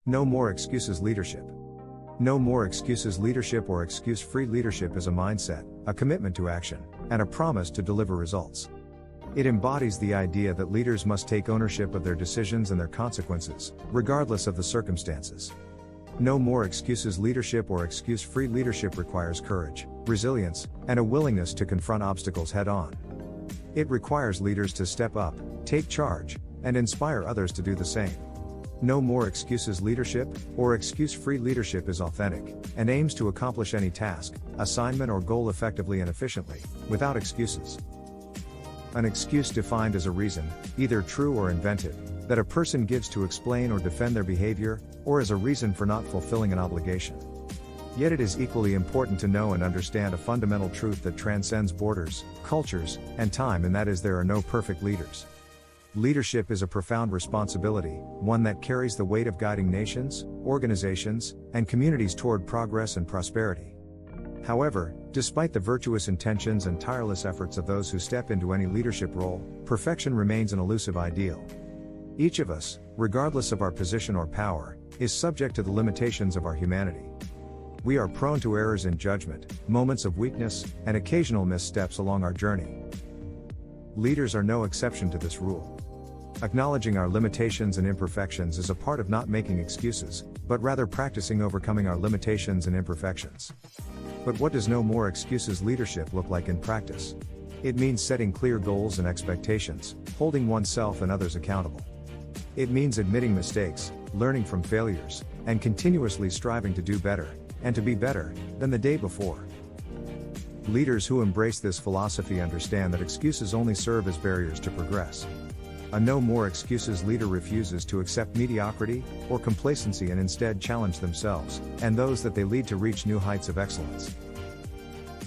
No more excuses leadership. No more excuses leadership or excuse-free leadership is a mindset, a commitment to action, and a promise to deliver results. It embodies the idea that leaders must take ownership of their decisions and their consequences, regardless of the circumstances. No more excuses leadership or excuse-free leadership requires courage, resilience, and a willingness to confront obstacles head-on. It requires leaders to step up, take charge, and inspire others to do the same. No more excuses leadership, or excuse-free leadership is authentic, and aims to accomplish any task, assignment or goal effectively and efficiently, without excuses. An excuse defined as a reason, either true or invented, that a person gives to explain or defend their behavior, or as a reason for not fulfilling an obligation. Yet it is equally important to know and understand a fundamental truth that transcends borders, cultures, and time, and that is there are no perfect leaders. Leadership is a profound responsibility, one that carries the weight of guiding nations, organizations, and communities toward progress and prosperity. However, despite the virtuous intentions and tireless efforts of those who step into any leadership role, perfection remains an elusive ideal. Each of us, regardless of our position or power, is subject to the limitations of our humanity. We are prone to errors in judgment, moments of weakness, and occasional missteps along our journey. Leaders are no exception to this rule. Acknowledging our limitations and imperfections is a part of not making excuses, but rather practicing overcoming our limitations and imperfections. But what does no more excuses leadership look like in practice? It means setting clear goals and expectations, holding oneself and others accountable. It means admitting mistakes, learning from failures, and continuously striving to do better, and to be better than the day before. Leaders who embrace this philosophy understand that excuses only serve as barriers to progress. A no more excuses leader refuses to accept mediocrity or complacency and instead challenge themselves and those that they lead to reach new heights of excellence.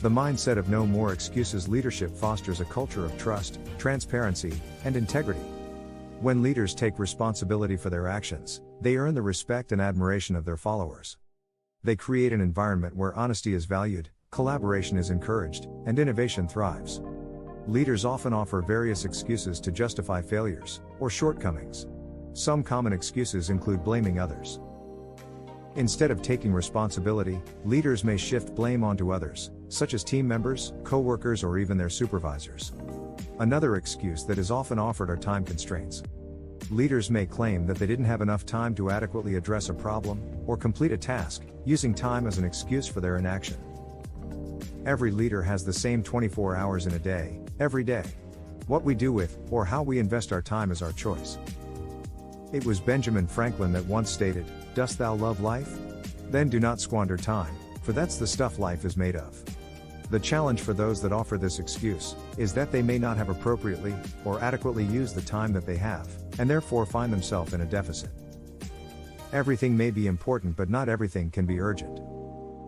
The mindset of no more excuses leadership fosters a culture of trust, transparency, and integrity. When leaders take responsibility for their actions, they earn the respect and admiration of their followers. They create an environment where honesty is valued, collaboration is encouraged, and innovation thrives. Leaders often offer various excuses to justify failures or shortcomings. Some common excuses include blaming others. Instead of taking responsibility, leaders may shift blame onto others, such as team members, co-workers, or even their supervisors. Another excuse that is often offered are time constraints. Leaders may claim that they didn't have enough time to adequately address a problem or complete a task, using time as an excuse for their inaction. Every leader has the same 24 hours in a day, every day. What we do with, or how we invest our time is our choice. It was Benjamin Franklin that once stated, "Dost thou love life? Then do not squander time, for that's the stuff life is made of." The challenge for those that offer this excuse is that they may not have appropriately or adequately used the time that they have, and therefore find themselves in a deficit. Everything may be important, but not everything can be urgent.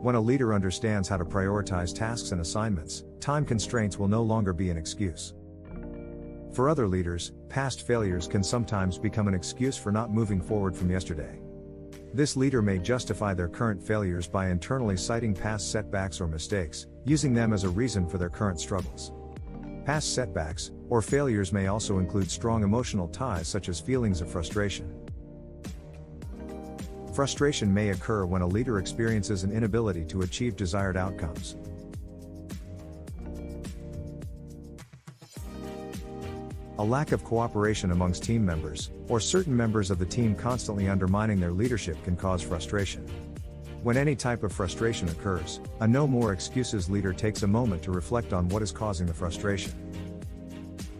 When a leader understands how to prioritize tasks and assignments, time constraints will no longer be an excuse. For other leaders, past failures can sometimes become an excuse for not moving forward from yesterday. This leader may justify their current failures by internally citing past setbacks or mistakes, using them as a reason for their current struggles. Past setbacks or failures may also include strong emotional ties, such as feelings of frustration. Frustration may occur when a leader experiences an inability to achieve desired outcomes. A lack of cooperation amongst team members, or certain members of the team constantly undermining their leadership, can cause frustration. When any type of frustration occurs, a no more excuses leader takes a moment to reflect on what is causing the frustration.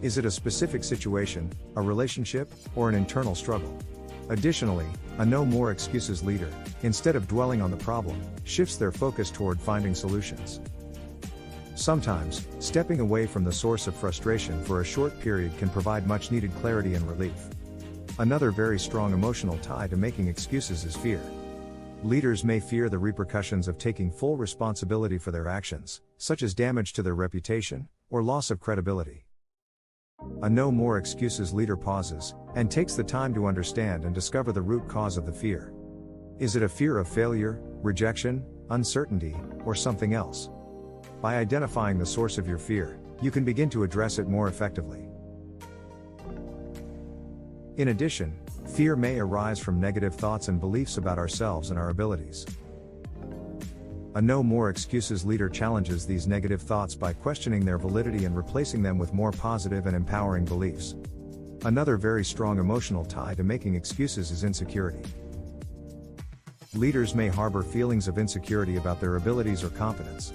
Is it a specific situation, a relationship, or an internal struggle? Additionally, a no more excuses leader, instead of dwelling on the problem, shifts their focus toward finding solutions. Sometimes, stepping away from the source of frustration for a short period can provide much needed clarity and relief. Another very strong emotional tie to making excuses is fear. Leaders may fear the repercussions of taking full responsibility for their actions, such as damage to their reputation, or loss of credibility. A no more excuses leader pauses, and takes the time to understand and discover the root cause of the fear. Is it a fear of failure, rejection, uncertainty, or something else? By identifying the source of your fear, you can begin to address it more effectively. In addition, Fear may arise from negative thoughts and beliefs about ourselves and our abilities. A no more excuses leader challenges these negative thoughts by questioning their validity and replacing them with more positive and empowering beliefs. Another very strong emotional tie to making excuses is insecurity. Leaders may harbor feelings of insecurity about their abilities or competence.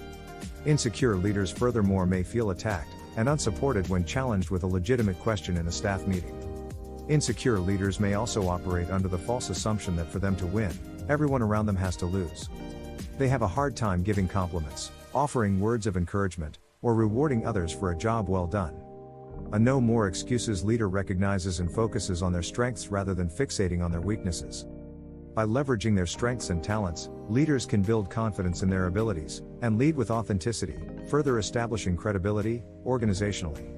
Insecure leaders furthermore may feel attacked and unsupported when challenged with a legitimate question in a staff meeting. Insecure leaders may also operate under the false assumption that for them to win, everyone around them has to lose. They have a hard time giving compliments, offering words of encouragement, or rewarding others for a job well done. A no more excuses leader recognizes and focuses on their strengths rather than fixating on their weaknesses. By leveraging their strengths and talents, leaders can build confidence in their abilities and lead with authenticity, further establishing credibility organizationally.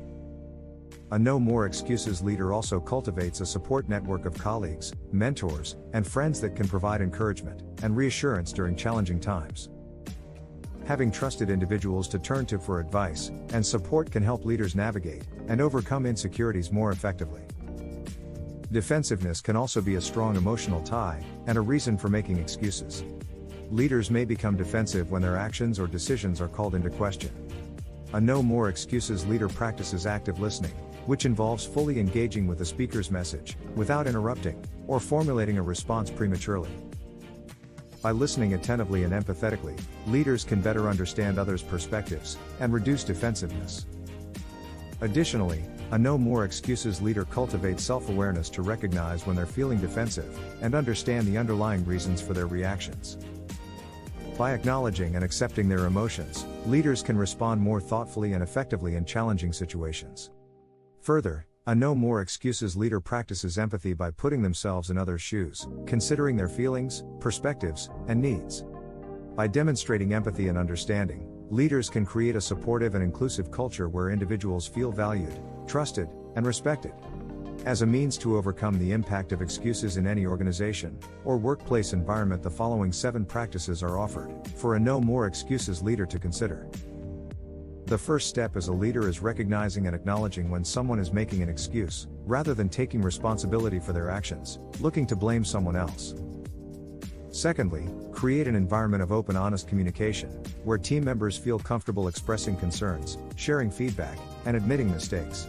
A no more excuses leader also cultivates a support network of colleagues, mentors, and friends that can provide encouragement and reassurance during challenging times. Having trusted individuals to turn to for advice and support can help leaders navigate and overcome insecurities more effectively. Defensiveness can also be a strong emotional tie and a reason for making excuses. Leaders may become defensive when their actions or decisions are called into question. A no more excuses leader practices active listening, which involves fully engaging with the speaker's message, without interrupting, or formulating a response prematurely. By listening attentively and empathetically, leaders can better understand others' perspectives, and reduce defensiveness. Additionally, a no more excuses leader cultivates self-awareness to recognize when they're feeling defensive, and understand the underlying reasons for their reactions. By acknowledging and accepting their emotions, leaders can respond more thoughtfully and effectively in challenging situations. Further, a no more excuses leader practices empathy by putting themselves in others' shoes, considering their feelings, perspectives, and needs. By demonstrating empathy and understanding, leaders can create a supportive and inclusive culture where individuals feel valued, trusted, and respected. As a means to overcome the impact of excuses in any organization or workplace environment, the following 7 practices are offered for a no more excuses leader to consider. The first step as a leader is recognizing and acknowledging when someone is making an excuse, rather than taking responsibility for their actions, looking to blame someone else. Secondly, create an environment of open, honest communication, where team members feel comfortable expressing concerns, sharing feedback, and admitting mistakes.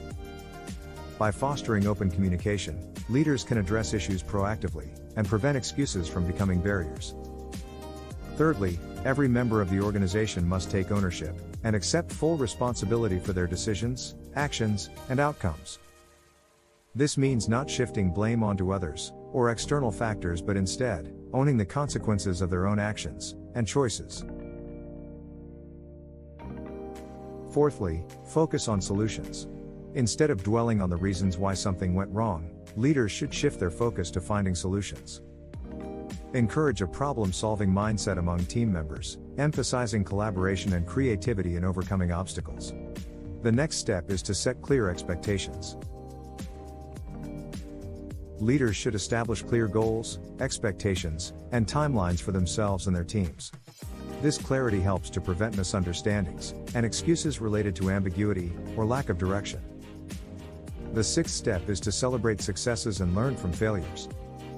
By fostering open communication, leaders can address issues proactively, and prevent excuses from becoming barriers. Thirdly, every member of the organization must take ownership and accept full responsibility for their decisions, actions, and outcomes. This means not shifting blame onto others or external factors, but instead owning the consequences of their own actions and choices. Fourthly, focus on solutions. Instead of dwelling on the reasons why something went wrong, leaders should shift their focus to finding solutions. Encourage a problem-solving mindset among team members, emphasizing collaboration and creativity in overcoming obstacles. The next step is to set clear expectations. Leaders should establish clear goals, expectations, and timelines for themselves and their teams. This clarity helps to prevent misunderstandings and excuses related to ambiguity or lack of direction. The sixth step is to celebrate successes and learn from failures.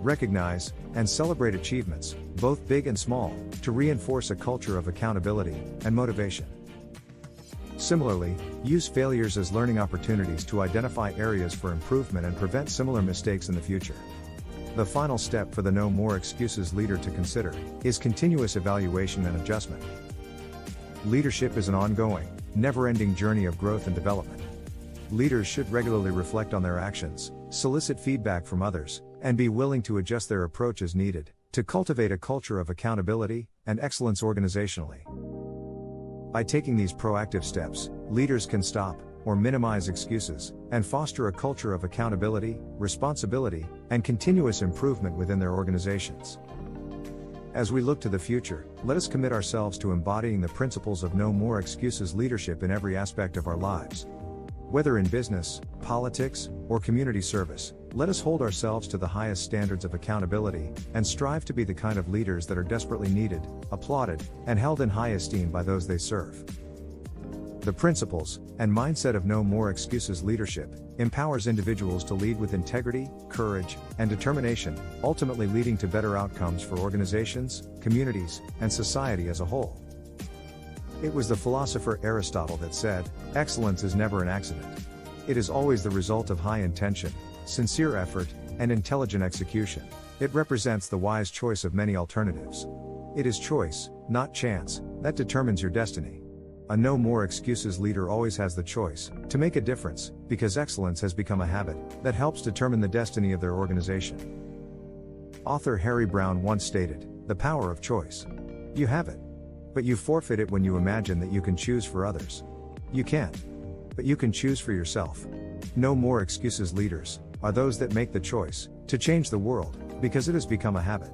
Recognize and celebrate achievements, both big and small, to reinforce a culture of accountability and motivation. Similarly, use failures as learning opportunities to identify areas for improvement and prevent similar mistakes in the future. The final step for the no more excuses leader to consider is continuous evaluation and adjustment. Leadership is an ongoing, never-ending journey of growth and development. Leaders should regularly reflect on their actions, solicit feedback from others, and be willing to adjust their approach as needed, to cultivate a culture of accountability and excellence organizationally. By taking these proactive steps, leaders can stop or minimize excuses and foster a culture of accountability, responsibility, and continuous improvement within their organizations. As we look to the future, let us commit ourselves to embodying the principles of no more excuses leadership in every aspect of our lives. Whether in business, politics, or community service, let us hold ourselves to the highest standards of accountability and strive to be the kind of leaders that are desperately needed, applauded, and held in high esteem by those they serve. The principles and mindset of no more excuses leadership empowers individuals to lead with integrity, courage, and determination, ultimately leading to better outcomes for organizations, communities, and society as a whole. It was the philosopher Aristotle that said, "Excellence is never an accident. It is always the result of high intention, sincere effort, and intelligent execution." It represents the wise choice of many alternatives. It is choice, not chance, that determines your destiny. A no more excuses leader always has the choice to make a difference, because excellence has become a habit that helps determine the destiny of their organization. Author Harry Browne once stated, "The power of choice. You have it. But you forfeit it when you imagine that you can choose for others. You can't. But you can choose for yourself." No more excuses leaders are those that make the choice to change the world, because it has become a habit.